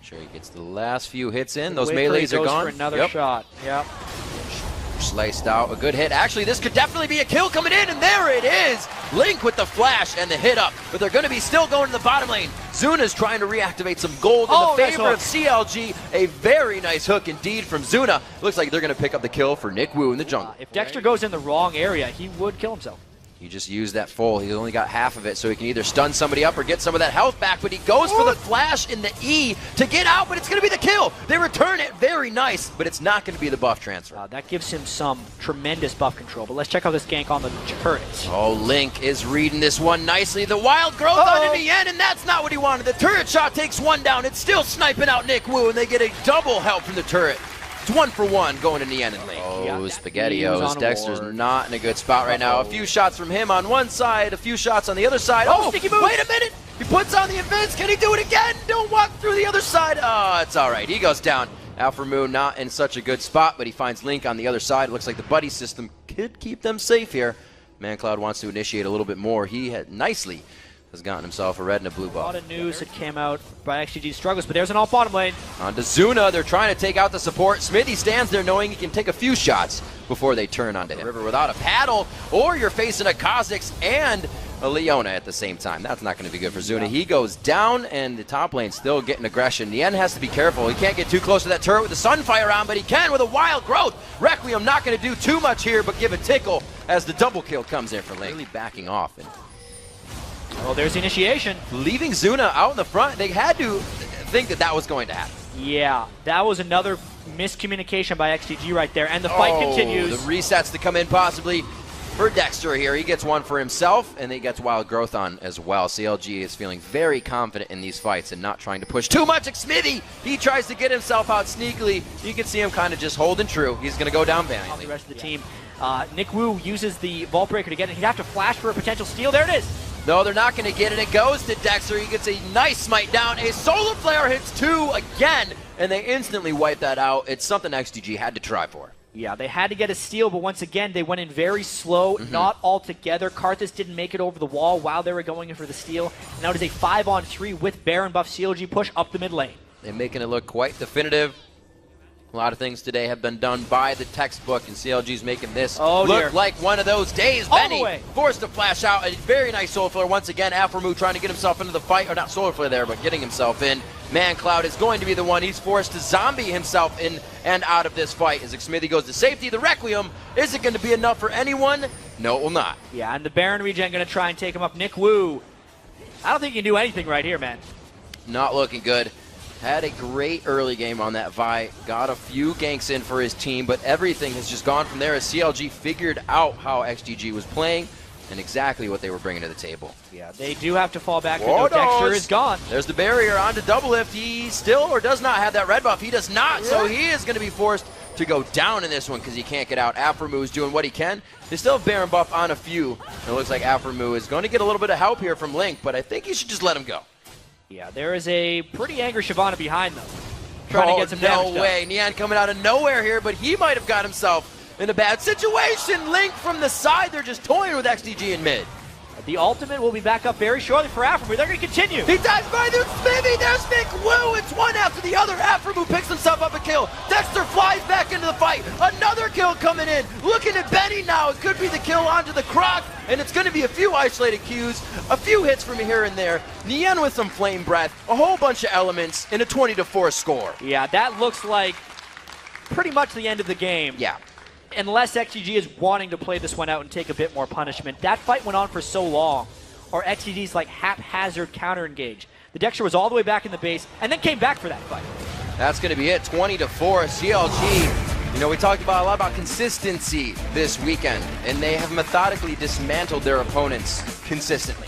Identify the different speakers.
Speaker 1: Make sure he gets the last few hits in. Those melees are gone.
Speaker 2: For another shot. Yep.
Speaker 1: Sliced out, a good hit. Actually, this could definitely be a kill coming in, and there it is. Link with the flash and the hit up, but they're going to be still going to the bottom lane. Zuna's trying to reactivate some gold in the favor of CLG. A very nice hook indeed from Zuna. Looks like they're going to pick up the kill for Nick Wu in the jungle.
Speaker 2: If Dexter goes in the wrong area, he would kill himself.
Speaker 1: He just used that full. He only got half of it, so he can either stun somebody up or get some of that health back, but he goes for the flash in the E to get out, but it's going to be the kill. They return it. Very nice, but it's not going to be the buff transfer.
Speaker 2: That gives him some tremendous buff control, but let's check out this gank on the turret.
Speaker 1: Oh, Link is reading this one nicely. The wild growth on in the end, and that's not what he wanted. The turret shot takes one down. It's still sniping out Nick Wu, and they get a double help from the turret. It's 1 for 1 going in the end and late. Oh, SpaghettiOs. Dexter's not in a good spot right now. A few shots from him on one side, a few shots on the other side. Oh,
Speaker 2: sticky move.
Speaker 1: Wait a minute. He puts on the advance. Can he do it again? Don't walk through the other side. Oh, it's all right. He goes down. Alpha Moon not in such a good spot, but he finds Link on the other side. It looks like the buddy system could keep them safe here. ManCloud wants to initiate a little bit more. He had nicely has gotten himself a red and a blue buff.
Speaker 2: A lot of news that came out by XDG struggles, but there's an off bottom lane.
Speaker 1: On to Zuna, they're trying to take out the support. Smithy stands there knowing he can take a few shots before they turn onto him. River without a paddle, or you're facing a Kha'Zix and a Leona at the same time. That's not going to be good for Zuna. He goes down, and the top lane still getting aggression. Nien has to be careful. He can't get too close to that turret with the Sunfire on, but he can with a wild growth. Requiem not going to do too much here, but give a tickle as the double kill comes in for Link. Really backing off. And
Speaker 2: oh, there's the initiation.
Speaker 1: Leaving Zuna out in the front, they had to think that that was going to happen.
Speaker 2: Yeah, that was another miscommunication by XDG right there, and the fight continues.
Speaker 1: The resets to come in possibly for Dexter here. He gets one for himself, and he gets wild growth on as well. CLG is feeling very confident in these fights and not trying to push too much. Smithy, he tries to get himself out sneakily. You can see him kind of just holding true. He's going to go down valiantly.
Speaker 2: The rest of the team. Nick Wu uses the Vault Breaker to get it. He'd have to flash for a potential steal. There it is.
Speaker 1: No, they're not going to get it. It goes to Dexter. He gets a nice smite down. A Solar Flare hits 2 again, and they instantly wipe that out. It's something XDG had to try for.
Speaker 2: Yeah, they had to get a steal, but once again, they went in very slow, not all together. Karthus didn't make it over the wall while they were going in for the steal. And now it is a 5-on-3 with Baron buff CLG push up the mid lane.
Speaker 1: They're making it look quite definitive. A lot of things today have been done by the textbook, and CLG's making this look like one of those days. Benny forced to flash out. A very nice Solar Flare once again. Aframu trying to get himself into the fight, or not Solar Flare there, but getting himself in. ManCloud is going to be the one. He's forced to zombie himself in and out of this fight. As Smithy goes to safety, the Requiem, is it going to be enough for anyone? No, it will not.
Speaker 2: Yeah, and the Baron regen going to try and take him up. Nick Wu, I don't think he can do anything right here, man.
Speaker 1: Not looking good. Had a great early game on that Vi. Got a few ganks in for his team, but everything has just gone from there as CLG figured out how XDG was playing and exactly what they were bringing to the table.
Speaker 2: Yeah, they do have to fall back. Dexter is gone.
Speaker 1: There's the barrier onto double lift. He still or does not have that red buff. He does not, so he is going to be forced to go down in this one because he can't get out. Aframu is doing what he can. They still have Baron buff on a few. It looks like Aframu is going to get a little bit of help here from Link, but I think you should just let him go.
Speaker 2: Yeah, there is a pretty angry Shyvana behind them, trying to get some damage.
Speaker 1: No way. Nien coming out of nowhere here, but he might have got himself in a bad situation. Link from the side. They're just toying with XDG in mid.
Speaker 2: The ultimate will be back up very shortly for Aframu. They're going to continue.
Speaker 1: He dives by the Smithy. There's Nick Wu. It's one after the other. Aframu picks himself up a kill. Dexter flies back into the fight. Another kill coming in. Looking at Benny now. It could be the kill onto the Croc. And it's going to be a few isolated Qs, a few hits from here and there. Nien with some flame breath, a whole bunch of elements, and a 20-4 score.
Speaker 2: Yeah, that looks like pretty much the end of the game.
Speaker 1: Yeah.
Speaker 2: Unless XDG is wanting to play this one out and take a bit more punishment. That fight went on for so long. Or XDG's like haphazard counter engage. The Dexter was all the way back in the base and then came back for that fight.
Speaker 1: That's going to be it. 20-4. CLG. You know, we talked about a lot about consistency this weekend, and they have methodically dismantled their opponents consistently.